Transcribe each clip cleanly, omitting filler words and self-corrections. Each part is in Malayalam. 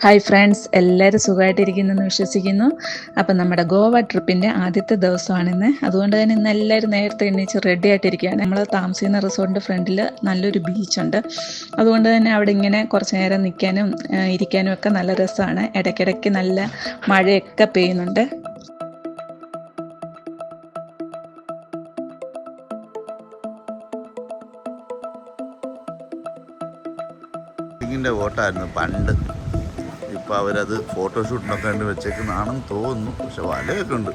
ഹായ് ഫ്രണ്ട്സ്, എല്ലാവരും സുഖമായിട്ടിരിക്കുന്നെന്ന് വിശ്വസിക്കുന്നു. അപ്പം നമ്മുടെ ഗോവ ട്രിപ്പിൻ്റെ ആദ്യത്തെ ദിവസമാണിന്ന്. അതുകൊണ്ട് തന്നെ ഇന്ന് എല്ലാവരും നേരത്തെ എണീച്ച് റെഡി ആയിട്ടിരിക്കുകയാണ്. നമ്മൾ താമസിക്കുന്ന റിസോർട്ടിൻ്റെ ഫ്രണ്ടിൽ നല്ലൊരു ബീച്ചുണ്ട്. അതുകൊണ്ട് തന്നെ അവിടെ ഇങ്ങനെ കുറച്ച് നേരം നിൽക്കാനും ഇരിക്കാനും ഒക്കെ നല്ല രസമാണ്. ഇടയ്ക്കിടയ്ക്ക് നല്ല മഴയൊക്കെ പെയ്യുന്നുണ്ട്. വോട്ടായിരുന്നു പണ്ട്. ഇപ്പോൾ അവരത് ഫോട്ടോഷൂട്ടിനൊക്കെ വേണ്ടി വെച്ചേക്കുന്നതാണെന്ന് തോന്നുന്നു. പക്ഷെ വലയൊക്കെ ഉണ്ട്.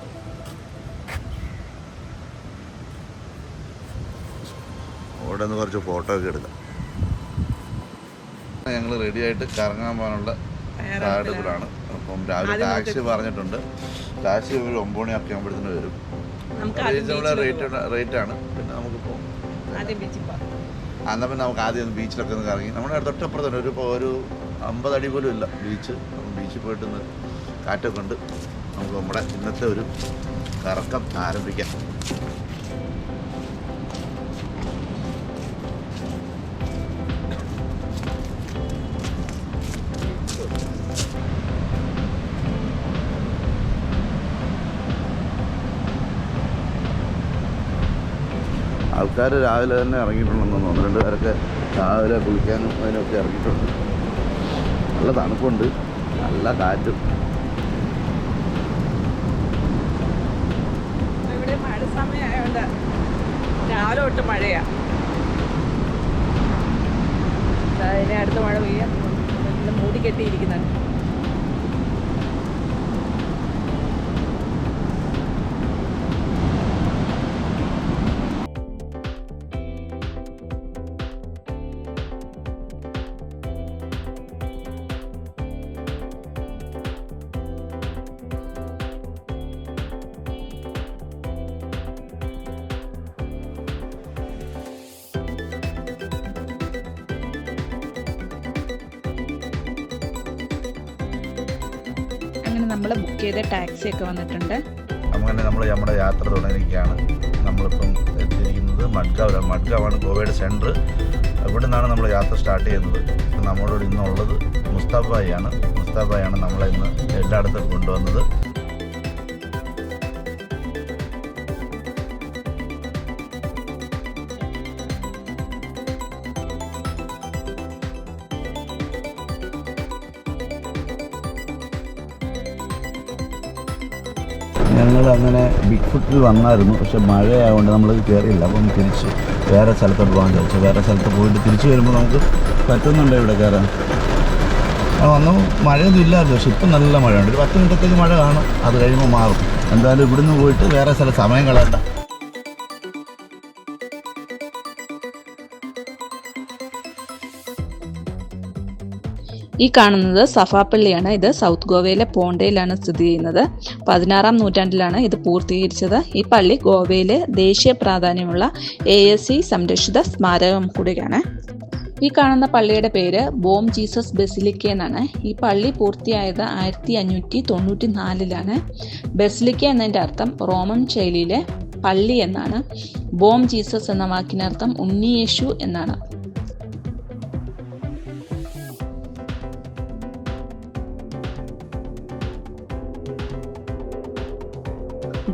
അവിടെ നിന്ന് കുറച്ച് ഫോട്ടോ ഒക്കെ എടുക്കാം. ഞങ്ങൾ റെഡി ആയിട്ട് കറങ്ങാൻ പോകാനുള്ള തയ്യാറെടുപ്പിലാണ്. അപ്പം രാവിലെ ടാക്സി പറഞ്ഞിട്ടുണ്ട്. ടാക്സി ഒരു 9 മണിയൊക്കെ ആകുമ്പോഴത്തേന് വരും. റേറ്റാണ്. പിന്നെ നമുക്കിപ്പോൾ എന്നാൽ പിന്നെ നമുക്ക് ആദ്യം ബീച്ചിലൊക്കെ ഒന്ന് കറങ്ങി. നമ്മുടെ തൊട്ടപ്പുറത്ത് തന്നെ ഒരു 50 അടി പോലും ഇല്ല ബീച്ച്. ബീച്ചിൽ പോയിട്ടൊന്ന് കാറ്റൊക്കെ ഉണ്ട്. നമുക്ക് നമ്മുടെ ഇന്നത്തെ ഒരു കറക്കം ആരംഭിക്കാം. ആൾക്കാർ രാവിലെ തന്നെ ഇറങ്ങിയിട്ടുണ്ടെന്ന് തോന്നുന്നു. 1-2 പേരൊക്കെ രാവിലെ കുളിക്കാനും അതിനൊക്കെ ഇറങ്ങിയിട്ടുണ്ട്. നല്ല തണുപ്പുണ്ട്, നല്ല കാറ്റും. ഇവിടെ മഴ സമയമായതുകൊണ്ട് രാവിലെ തൊട്ട് മഴയാണ്. അതിനെ അടുത്ത മഴ പെയ്യാൻ മൂടി കെട്ടിയിരിക്കുന്നുണ്ട്. അങ്ങനെ നമ്മൾ ബുക്ക് ചെയ്ത ടാക്സിയൊക്കെ വന്നിട്ടുണ്ട്. അങ്ങനെ നമ്മുടെ യാത്ര തുടങ്ങിയിരിക്കുകയാണ്. നമ്മളിപ്പം എത്തിയിരിക്കുന്നത് മഡ്ഗാവിലാണ്. മഡ്ഗാവാണ് ഗോവയുടെ സെൻറ്റർ. ഇവിടെ നിന്നാണ് നമ്മൾ യാത്ര സ്റ്റാർട്ട് ചെയ്യുന്നത്. നമ്മളോട് ഇന്നുള്ളത് മുസ്താഫായാണ്. മുസ്താഫായാണ് നമ്മളെ ഇന്ന് എല്ലായിടത്തും കൊണ്ടുവന്നത്. ഞങ്ങൾ അങ്ങനെ ബിഗ് ഫുട്ടിൽ വന്നായിരുന്നു. പക്ഷെ മഴയായതുകൊണ്ട് നമ്മൾ കയറിയില്ല. അപ്പം തിരിച്ച് വേറെ സ്ഥലത്തോട്ട് പോകാൻ ചോദിച്ചു. വേറെ സ്ഥലത്ത് പോയിട്ട് തിരിച്ച് വരുമ്പോൾ നമുക്ക് പറ്റുന്നുണ്ടോ ഇവിടെ കയറാൻ? വന്നു മഴയൊന്നും ഇല്ലായിരുന്നു. പക്ഷെ ഇപ്പം നല്ല മഴയുണ്ട്. ഒരു 10 മിനിറ്റത്തേക്ക് മഴ കാണും. അത് കഴിയുമ്പോൾ മാറും. എന്തായാലും ഇവിടുന്ന് പോയിട്ട് വേറെ സ്ഥലം സമയം കളയണ്ട. ഈ കാണുന്നത് സഫാപ്പള്ളിയാണ്. ഇത് സൗത്ത് ഗോവയിലെ പോണ്ടയിലാണ് സ്ഥിതി ചെയ്യുന്നത്. 16-ാം നൂറ്റാണ്ടിലാണ് ഇത് പൂർത്തീകരിച്ചത്. ഈ പള്ളി ഗോവയിലെ ദേശീയ പ്രാധാന്യമുള്ള ASC സംരക്ഷിത സ്മാരകം കൂടിയാണ്. ഈ കാണുന്ന പള്ളിയുടെ പേര് ബോം ജീസസ് ബെസിലിക്ക എന്നാണ്. ഈ പള്ളി പൂർത്തിയായത് 1594-ലാണ്. ബെസിലിക്ക എന്നതിൻ്റെ അർത്ഥം റോമൻ ശൈലിയിലെ പള്ളി എന്നാണ്. ബോം ജീസസ് എന്ന വാക്കിനർത്ഥം ഉണ്ണിയേശു എന്നാണ്.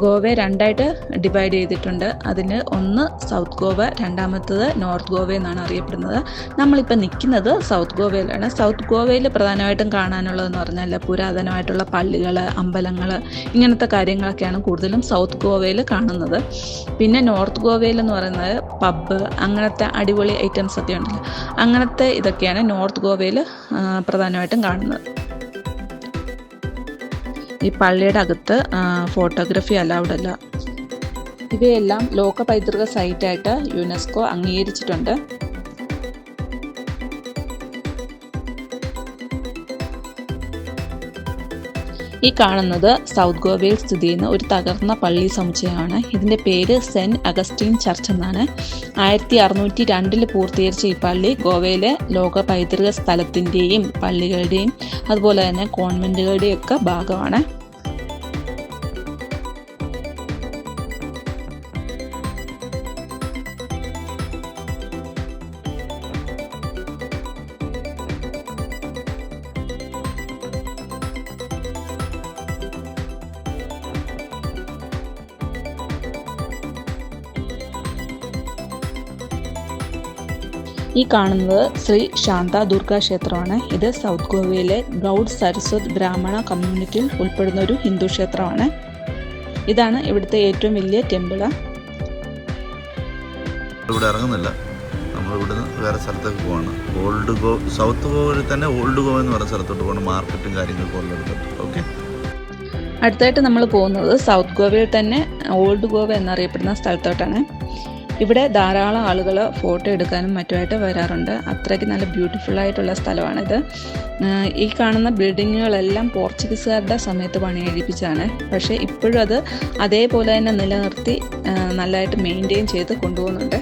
ഗോവയെ 2ആയിട്ട് ഡിവൈഡ് ചെയ്തിട്ടുണ്ട്. അതിന് ഒന്ന് സൗത്ത് ഗോവ, രണ്ടാമത്തത് നോർത്ത് ഗോവ എന്നാണ് അറിയപ്പെടുന്നത്. നമ്മളിപ്പോൾ നിൽക്കുന്നത് സൗത്ത് ഗോവയിലാണ്. സൗത്ത് ഗോവയിൽ പ്രധാനമായിട്ടും കാണാനുള്ളതെന്ന് പറഞ്ഞാൽ പുരാതനമായിട്ടുള്ള പള്ളികൾ, അമ്പലങ്ങൾ, ഇങ്ങനത്തെ കാര്യങ്ങളൊക്കെയാണ് കൂടുതലും സൗത്ത് ഗോവയിൽ കാണുന്നത്. പിന്നെ നോർത്ത് ഗോവയിൽ എന്ന് പറയുന്നത് പബ്ബ്, അങ്ങനത്തെ അടിപൊളി ഐറ്റംസ് ഒക്കെ ഉണ്ടല്ലോ, അങ്ങനത്തെ ഇതൊക്കെയാണ് നോർത്ത് ഗോവയിൽ പ്രധാനമായിട്ടും കാണുന്നത്. ഈ പള്ളിയുടെ അകത്ത് ഫോട്ടോഗ്രാഫി അലൗഡ് അല്ല. ഇവയെല്ലാം ലോക പൈതൃക സൈറ്റായിട്ട് യുനെസ്കോ അംഗീകരിച്ചിട്ടുണ്ട്. ഈ കാണുന്നത് സൗത്ത് ഗോവയിൽ സ്ഥിതി ചെയ്യുന്ന ഒരു തകർന്ന പള്ളി സമുച്ചയമാണ്. ഇതിൻ്റെ പേര് സെൻറ്റ് അഗസ്റ്റീൻ ചർച്ച് എന്നാണ്. 1602 പൂർത്തീകരിച്ച ഈ പള്ളി ഗോവയിലെ ലോക പൈതൃക സ്ഥലത്തിൻ്റെയും പള്ളികളുടെയും അതുപോലെ തന്നെ കോൺവെൻറ്റുകളുടെയും ഒക്കെ ഭാഗമാണ്. ഈ കാണുന്നത് ശ്രീ ശാന്ത ദുർഗ ക്ഷേത്രമാണ്. ഇത് സൗത്ത് ഗോവയിലെ ഗൗഡ് സരസ്വത് ബ്രാഹ്മണ കമ്മ്യൂണിറ്റിയിൽ ഉൾപ്പെടുന്ന ഒരു ഹിന്ദു ക്ഷേത്രമാണ്. ഇതാണ് ഇവിടുത്തെ ഏറ്റവും വലിയ ടെമ്പിള്. ഇവിടെ ഇറങ്ങുന്നില്ല, നമ്മൾ ഇവിടുന്ന് വേറെ സ്ഥലത്തേക്ക് പോവാണ്. സൗത്ത് ഗോവയിൽ തന്നെ ഓൾഡ് ഗോവ എന്ന് പറയുന്ന സ്ഥലത്തോട്ട് പോകണം, മാർക്കറ്റും കാര്യങ്ങളൊക്കെ ഉള്ളിടത്തോട്ട്. ഓക്കെ, അടുത്തായിട്ട് നമ്മൾ പോകുന്നത് സൗത്ത് ഗോവയിൽ തന്നെ ഓൾഡ് ഗോവ എന്നറിയപ്പെടുന്ന സ്ഥലത്തോട്ടാണ്. ഇവിടെ ധാരാളം ആളുകൾ ഫോട്ടോ എടുക്കാനും മറ്റുമായിട്ട് വരാറുണ്ട്. അത്രയ്ക്ക് നല്ല ബ്യൂട്ടിഫുൾ ആയിട്ടുള്ള സ്ഥലമാണിത്. ഈ കാണുന്ന ബിൽഡിങ്ങുകളെല്ലാം പോർച്ചുഗീസുകാരുടെ സമയത്ത് പണിയെഴുപ്പിച്ചതാണ്. പക്ഷേ ഇപ്പോഴും അത് അതേപോലെ തന്നെ നിലനിർത്തി നല്ലതായിട്ട് മെയിൻറ്റെയിൻ ചെയ്ത് കൊണ്ടുപോകുന്നുണ്ട്.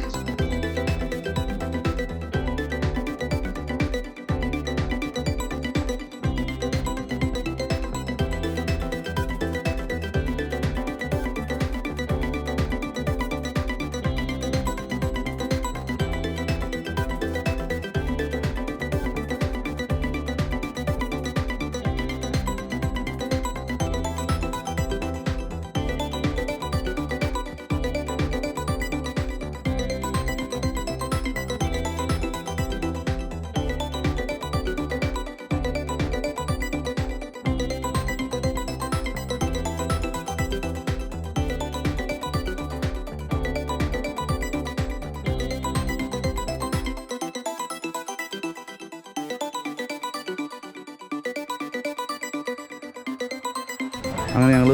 അങ്ങനെ ഞങ്ങൾ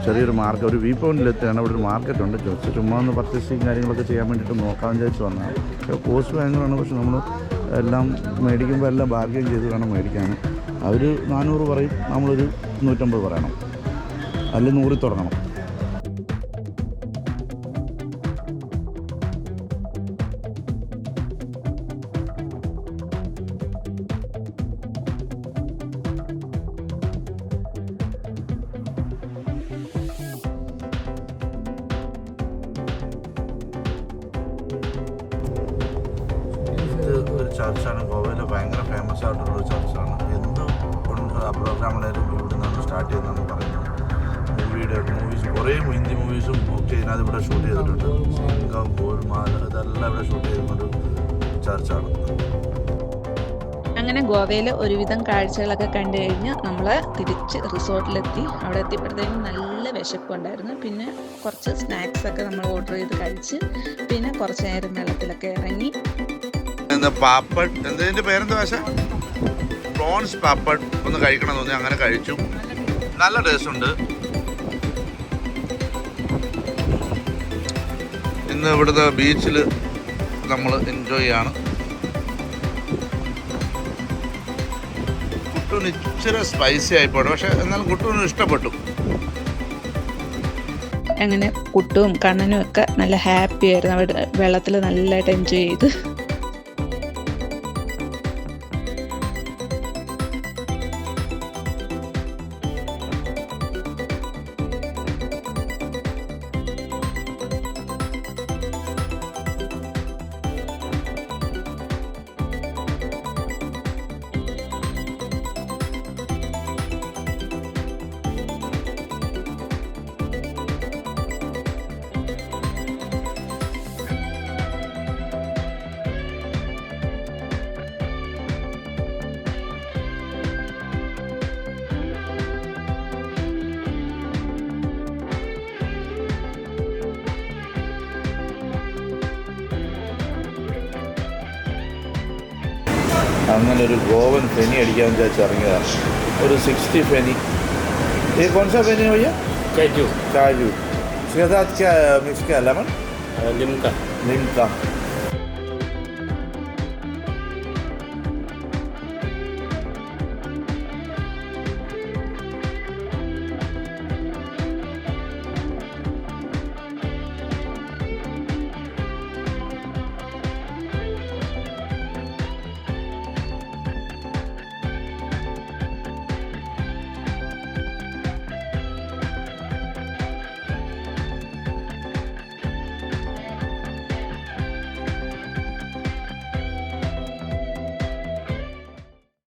ചെറിയൊരു ഒരു വ്യൂ പോയിന്റിലെത്തിയാണ്. അവിടെ ഒരു മാർക്കറ്റുണ്ട്. ജസ്റ്റ് ചുമ്മാ ഒന്ന് പർച്ചേസിങ് കാര്യങ്ങളൊക്കെ ചെയ്യാൻ വേണ്ടിയിട്ട് നോക്കാമെന്ന് വിചാരിച്ച് വന്നതാണ്. പക്ഷേ കോസ്റ്റ് ഭയങ്കരമാണ്. പക്ഷെ നമ്മൾ എല്ലാം മേടിക്കുമ്പോൾ എല്ലാം ബാർഗെയിൻ ചെയ്ത് വേണം മേടിക്കാൻ. അവർ 400 പറയും, നമ്മളൊരു 150 പറയണം, അല്ലെങ്കിൽ 100 തുടങ്ങണം. ഒരു ചർച്ചാണ്, ഗോവയിലെ ഭയങ്കര ഫേമസ് ആയിട്ടുള്ളൊരു ചർച്ചാണ്. എന്ത് പ്രോഗ്രാമാണേലും ഇവിടെ നിന്നാണ് സ്റ്റാർട്ട് ചെയ്യുന്നതെന്ന് പറയുന്നത്. മൂവീസ് കുറേ ഹിന്ദി മൂവീസും ഒക്കെ ഇതിനകത്ത് ഇവിടെ ഷൂട്ട് ചെയ്തിട്ടുണ്ട്. സിംഗം, ഗോൽമാൽ, ഇതെല്ലാം ഇവിടെ ഷൂട്ട് ചെയ്യുന്നൊരു ചർച്ചാണ്. അങ്ങനെ ഗോവയിൽ ഒരുവിധം കാഴ്ചകളൊക്കെ കണ്ടു കഴിഞ്ഞ് നമ്മൾ തിരിച്ച് റിസോർട്ടിലെത്തി. അവിടെ എത്തിയപ്പോഴത്തേക്കും നല്ല വിശപ്പുണ്ടായിരുന്നു. പിന്നെ കുറച്ച് സ്നാക്സൊക്കെ നമ്മൾ ഓർഡർ ചെയ്ത് കഴിച്ച് പിന്നെ കുറച്ച് നേരം വെള്ളത്തിലൊക്കെ ഇറങ്ങി. പാപ്പഡ്, എന്തിൻ്റെ പേരെന്താ ഭാഷ? പ്രോൺസ് പാപ്പഡ് ഒന്ന് കഴിക്കണം തോന്നി, അങ്ങനെ കഴിച്ചു. നല്ല ടേസ്റ്റ് ഉണ്ട്. ഇന്ന് ഇവിടുത്തെ ബീച്ചിൽ നമ്മൾ എൻജോയ് ചെയ്യാണ്. കുട്ടൂന് ഇച്ചിരി സ്പൈസി ആയിപ്പോട്ടെ, പക്ഷെ എന്നാലും കുട്ടൂന് ഇഷ്ടപ്പെട്ടു. അങ്ങനെ കുട്ടും കണ്ണനും ഒക്കെ നല്ല ഹാപ്പി ആയിരുന്നു. അവിടെ വെള്ളത്തിൽ നല്ലതായിട്ട് എൻജോയ് ചെയ്ത്. അങ്ങനെ ഒരു ഗോവൻ ഫെനി അടിക്കാമെന്ന് വിചാരിച്ച് ഇറങ്ങിയതാണ്. ഒരു 60 ഫെനി. ये कौन सा फेनी है भैया? काजू। इसके साथ क्या मिक्स किया? Lemon, Limca.